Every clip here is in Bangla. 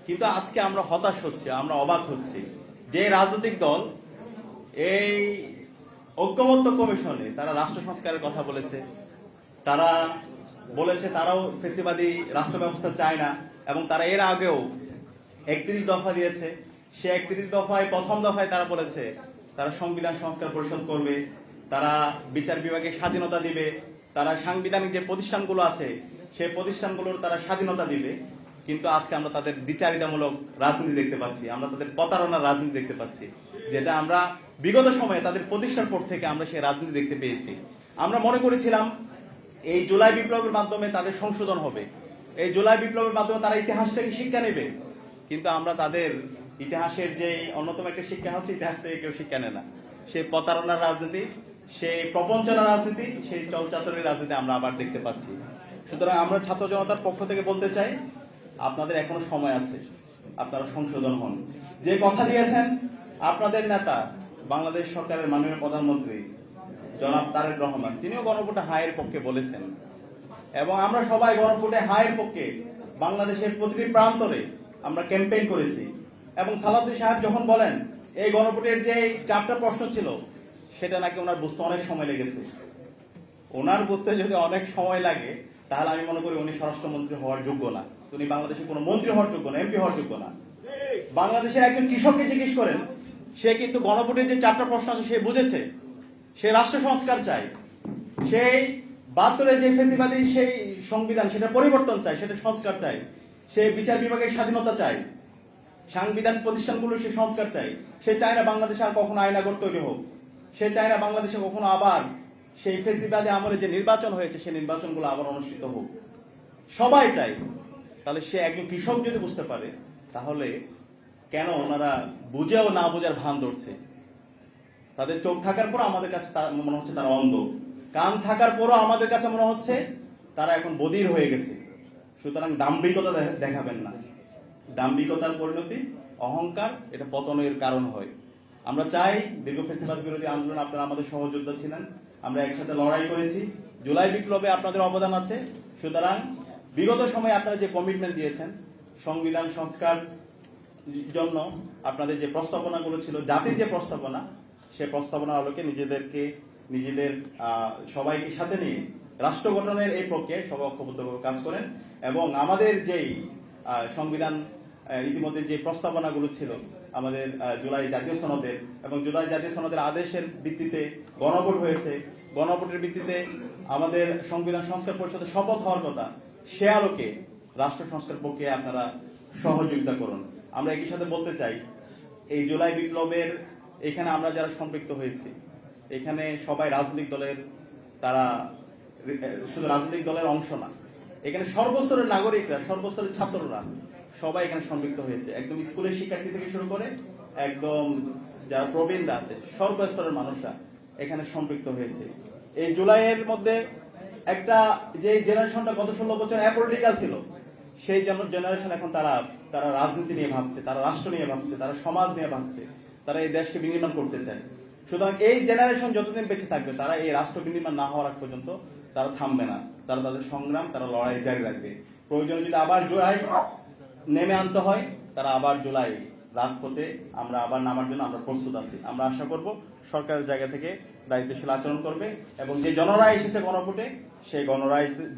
কিন্তু আজকে আমরা হতাশ হচ্ছি, আমরা অবাক হচ্ছি যে রাজনৈতিক দল এই ঐক্যমত্য কমিশনে তারা রাষ্ট্র সংস্কারের কথা বলেছে, তারা বলেছে তারাও ফেসিবাদী রাষ্ট্র ব্যবস্থা চায় না, এবং তারা এর আগেও 31 দফা দিয়েছে। সে 31 দফায় প্রথম দফায় তারা বলেছে তারা সংবিধান সংস্কার পরিষদ করবে, তারা বিচার বিভাগের স্বাধীনতা দিবে, তারা সাংবিধানিক যে প্রতিষ্ঠানগুলো আছে সেই প্রতিষ্ঠানগুলোর তারা স্বাধীনতা দিবে। কিন্তু আজকে আমরা তাদের দ্বিচারিতামূলক রাজনীতি দেখতে পাচ্ছি, আমরা তাদের প্রতারণার রাজনীতি দেখতে পাচ্ছি, যেটা আমরা বিগত সময়ে তাদের প্রতিষ্ঠার পর থেকে আমরা সেই রাজনীতি দেখতে পেয়েছি। আমরা মনে করেছিলাম এই জুলাই বিপ্লবের মাধ্যমে তাদের সংশোধন হবে, এই জুলাই বিপ্লবের মাধ্যমে তারা ইতিহাস থেকে শিক্ষা নেবে, কিন্তু আমরা তাদের ইতিহাসের যে অন্যতম একটা শিক্ষা হচ্ছে ইতিহাস থেকে কেউ শিক্ষা নেয় না। সেই প্রতারণার রাজনীতি, সেই প্রবঞ্চনার রাজনীতি, সেই চলচাতুরের রাজনীতি আমরা আবার দেখতে পাচ্ছি। সুতরাং আমরা ছাত্র জনতার পক্ষ থেকে বলতে চাই, আপনাদের এখনো সময় আছে, আপনারা সংশোধন হন। যে কথা দিয়েছেন আপনাদের নেতা বাংলাদেশ সরকারের মাননীয় প্রধানমন্ত্রী জনাব তারেক রহমান, তিনিও গণভোটে হায়ের পক্ষে বলেছেন, এবং আমরা সবাই গণভোটে হায়ের পক্ষে বাংলাদেশের প্রতিটি প্রান্তরে আমরা ক্যাম্পেইন করেছি। এবং সালাউদ্দিন সাহেব যখন বলেন এই গণভোটের যে 4টা প্রশ্ন ছিল সেটা নাকি ওনার বুঝতে অনেক সময় লেগেছে, ওনার বুঝতে যদি অনেক সময় লাগে তাহলে আমি মনে করি উনি স্বরাষ্ট্রমন্ত্রী হওয়ার যোগ্য না, উনি বাংলাদেশের কোনো মন্ত্রী হওয়ার যোগ্য না, এমপি হওয়ার যোগ্য না। বাংলাদেশের একজন কৃষককে জিজ্ঞেস করেন, সে কিন্তু গণভোটের যে 4টা প্রশ্ন আছে সে বুঝেছে, সে রাষ্ট্র সংস্কার চায়, সেই 72-এর যে ফেসিবাদী সেই সংবিধান সেটা পরিবর্তন চায়, সেটা সংস্কার চায়, সে বিচার বিভাগের স্বাধীনতা চায়, সাংবিধানিক প্রতিষ্ঠানগুলো সে সংস্কার চায়, সে চায় না বাংলাদেশে আর কখনো আইনাগর তৈরি হোক, সে চায় না বাংলাদেশে কখনো আবার সেই ফেসিবাদী আমলে যে নির্বাচন হয়েছে সেই নির্বাচনগুলো আবার অনুষ্ঠিত হোক, সবাই চায়। তাহলে সে একজন কৃষক যদি বুঝতে পারে, তাহলে কেন ওনারা বুঝেও না বোঝার ভান ধরছে? তাদের চোখ থাকার পর আমাদের কাছে মনে হচ্ছে তারা অন্ধ, কান থাকার পরও আমাদের কাছে মনে হচ্ছে তারা এখন বধির হয়ে গেছে। সুতরাং দাম্ভিকতা দেখাবেন না, দাম্ভিকতার পরিণতি অহংকার, এটা পতনের কারণ হয়। আমরা চাই দীর্ঘ ফেসিবাদ বিরোধী আন্দোলন আপনারা আমাদের সহযোদ্ধা ছিলেন, আমরা একসাথে লড়াই করেছি, জুলাই বিপ্লবে আপনাদের অবদান আছে। সুতরাং বিগত সময়ে আপনারা যে কমিটমেন্ট দিয়েছেন সংবিধান সংস্কার জন্য, আপনাদের যে প্রস্তাবনাগুলো ছিল, জাতির যে প্রস্তাবনা, সে প্রস্তাবনার আলোকে নিজেদের সবাইকে সাথে নিয়ে রাষ্ট্র গঠনের এই প্রক্রিয়ায় সবাই ঐক্যবদ্ধভাবে কাজ করেন। এবং আমাদের যেই সংবিধান ইতিমধ্যে যে প্রস্তাবনাগুলো ছিল আমাদের জুলাই জাতীয় সনদের, এবং জুলাই জাতীয় সনদের আদেশের ভিত্তিতে গণভোট হয়েছে, গণভোটের ভিত্তিতে আমাদের সংবিধান সংস্কার পরিষদে শপথ হওয়ার কথা, সে আলোকে রাষ্ট্র সংস্কার প্রক্রিয়ায় আপনারা সহযোগিতা করুন। আমরা একই সাথে বলতে চাই, এই জুলাই বিপ্লবের এখানে আমরা যারা সম্পৃক্ত হয়েছি, এখানে সবাই রাজনৈতিক দলের, তারা শুধু রাজনৈতিক দলের অংশ না, এখানে সর্বস্তরের নাগরিকরা, সর্বস্তরের ছাত্ররা সবাই এখানে সম্পৃক্ত হয়েছে, একদম স্কুলের শিক্ষার্থী থেকে শুরু করে একদম যারা প্রবীণরা আছে, সর্বস্তরের মানুষরা এখানে সম্পৃক্ত হয়েছে। এই জুলাইয়ের মধ্যে একটা যে জেনারেশনটা গত 16 বছর অ্যাপলিটিক্যাল ছিল, সেই জেনারেশন এখন তারা রাজনীতি নিয়ে ভাবছে, তারা রাষ্ট্র নিয়ে ভাবছে, তারা সমাজ নিয়ে ভাবছে, তারা এই দেশকে বিনির্মাণ করতে চায়। সুতরাং এই জেনারেশন যতদিন বেঁচে থাকবে, তারা এই রাষ্ট্র বিনির্মাণ না হওয়ার আগ পর্যন্ত তারা থামবে না, তারা তাদের সংগ্রাম, তারা লড়াই জারি রাখবে। প্রয়োজনে যদি আবার জুলাই নেমে আনতে হয়, তারা আবার জুলাই রাজপথে আমরা আবার নামার জন্য আমরা প্রস্তুত আছি। আমরা আশা করব সরকারের জায়গা থেকে দায়িত্বশীল আচরণ করবে, এবং যে জনরায় এসেছে গণভোটে, সেই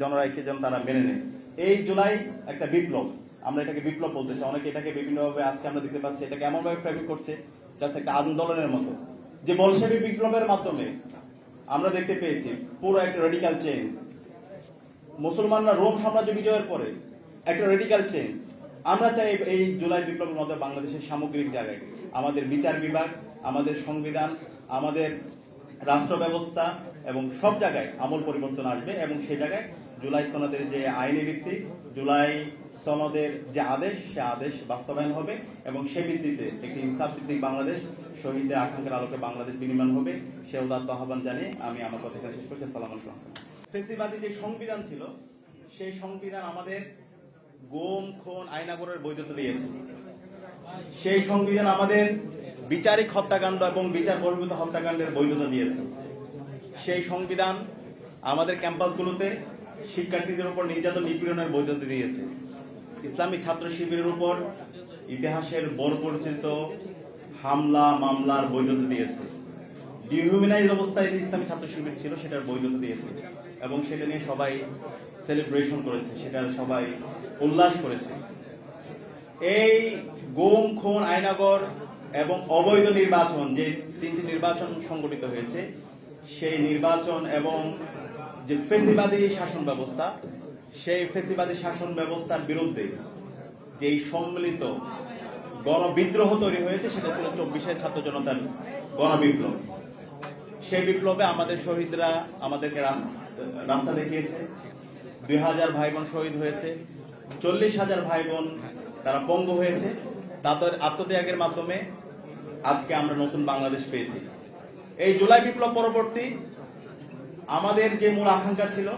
জনরায়কে যেন তারা মেনে নেয়। এই জুলাই একটা বিপ্লব, আমরা এটাকে বিপ্লব বলতে চাই। অনেকে এটাকে বিভিন্নভাবে আজকে আমরা দেখতে পাচ্ছি এটাকে এমনভাবে ফ্রেমিং করছে জাস্ট একটা আন্দোলনের মতো, যে বলশেবি বিপ্লবের মাধ্যমে আমরা দেখতে পেয়েছি পুরো একটা রেডিক্যাল চেঞ্জ। মুসলমানরা রোম সাম্রাজ্য বিজয়ের পরে একটা রেডিক্যাল চেঞ্জ। আমরা চাই এই জুলাই বিপ্লবের মধ্যে বাংলাদেশের সামগ্রিক জায়গায় আমাদের বিচার বিভাগ, আমাদের সংবিধান, আমাদের রাষ্ট্র ব্যবস্থা এবং সব জায়গায় আমূল পরিবর্তন আসবে, এবং সেই জায়গায় জুলাই সনদের যে আইনি ভিত্তি, জুলাই সনদের যে আদেশ, সে আদেশ বাস্তবায়ন হবে, এবং সে ভিত্তিতে একটি ইনসাফ ভিত্তিক বাংলাদেশ, শহীদদের আকাঙ্ক্ষার আলোকে বাংলাদেশ বিনির্মাণ হবে। সে উদাত্ত আহ্বান জানিয়ে আমি আমার কথা শেষ করছি। আসসালামু আলাইকুম। ফেসিবাদী যে সংবিধান ছিল, সেই সংবিধান আমাদের গুম, খুন, আইনাগরের বৈধতা দিয়েছে। সেই সংবিধান আমাদের বিচারিক হত্যাকাণ্ড এবং বিচার বহির্ভূত হত্যাকাণ্ডের বৈধতা দিয়েছে। সেই সংবিধান আমাদের ক্যাম্পাসগুলোতে শিক্ষার্থীদের উপর নির্যাতন নিপীড়নের বৈধতা দিয়েছে। ইসলামী ছাত্র শিবিরের উপর ইতিহাসের বড় পরিচিত হামলা মামলার বৈধতা দিয়েছে। ডিহিউম্যানাইজ অবস্থায় যে ইসলামী ছাত্র শিবির ছিল সেটার বৈধতা দিয়েছে এবং সেটা নিয়ে সবাই সেলিব্রেশন করেছে, সেটা সবাই উল্লাস করেছে। এই গুম, খুন, আয়নাগর এবং অবৈধ নির্বাচন, যে তিনটি নির্বাচন সংগঠিত হয়েছে, সেই নির্বাচন এবং যে ফেসিবাদী শাসন ব্যবস্থা, সেই ফেসিবাদী শাসন ব্যবস্থার বিরুদ্ধে যেই সম্মিলিত গণবিদ্রোহ তৈরি হয়েছে সেটা ছিল 24-এর ছাত্র জনতার গণবিপ্লব। সেই বিপ্লবে আমাদের শহীদরা আমাদেরকে রাস্তা দেখিয়েছে। 2000 ভাই বোন শহীদ হয়েছে, 40,000 ভাই বোন তারা পঙ্গু হয়েছে। তাদের আত্মত্যাগের মাধ্যমে আজকে আমরা নতুন বাংলাদেশ পেয়েছি। এই জুলাই বিপ্লব পরবর্তী আমাদের যে মূল আকাঙ্ক্ষা ছিল,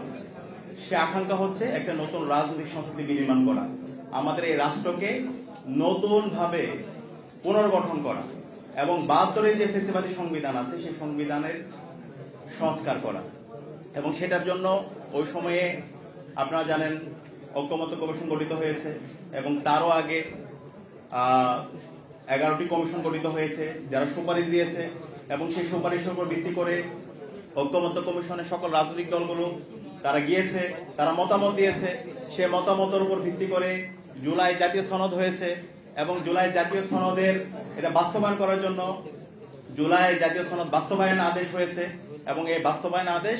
সে আকাঙ্ক্ষা হচ্ছে একটা নতুন রাজনৈতিক সংস্কৃতি বিনির্মাণ করা, আমাদের এই রাষ্ট্রকে নতুন ভাবে পুনর্গঠন করা এবং 72-এর যে ফেসিবাদী সংবিধান আছে সেই সংবিধানের সংস্কার করা। এবং সেটার জন্য ওই সময়ে আপনারা জানেন ঐক্যমত্য কমিশন গঠিত হয়েছে এবং তারও আগে 11টি কমিশন গঠিত হয়েছে যারা সুপারিশ দিয়েছে এবং সেই সুপারিশের উপর ভিত্তি করে ঐক্যমত্য কমিশনের সকল রাজনৈতিক দলগুলো তারা গিয়েছে, তারা মতামত দিয়েছে। সে মতামতের উপর ভিত্তি করে জুলাই জাতীয় সনদ হয়েছে এবং জুলাই জাতীয় সনদের এটা বাস্তবায়ন করার জন্য জুলাই জাতীয় সনদ বাস্তবায়ন আদেশ হয়েছে এবং এই বাস্তবায়ন আদেশ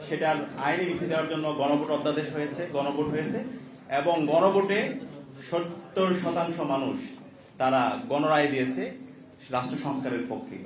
সেটার আইনি ভিত্তি দেওয়ার জন্য গণভোট অধ্যাদেশ হয়েছে, গণভোট হয়েছে এবং গণভোটে 70% মানুষ তারা গণরায় দিয়েছে রাষ্ট্র সংস্কারের পক্ষে।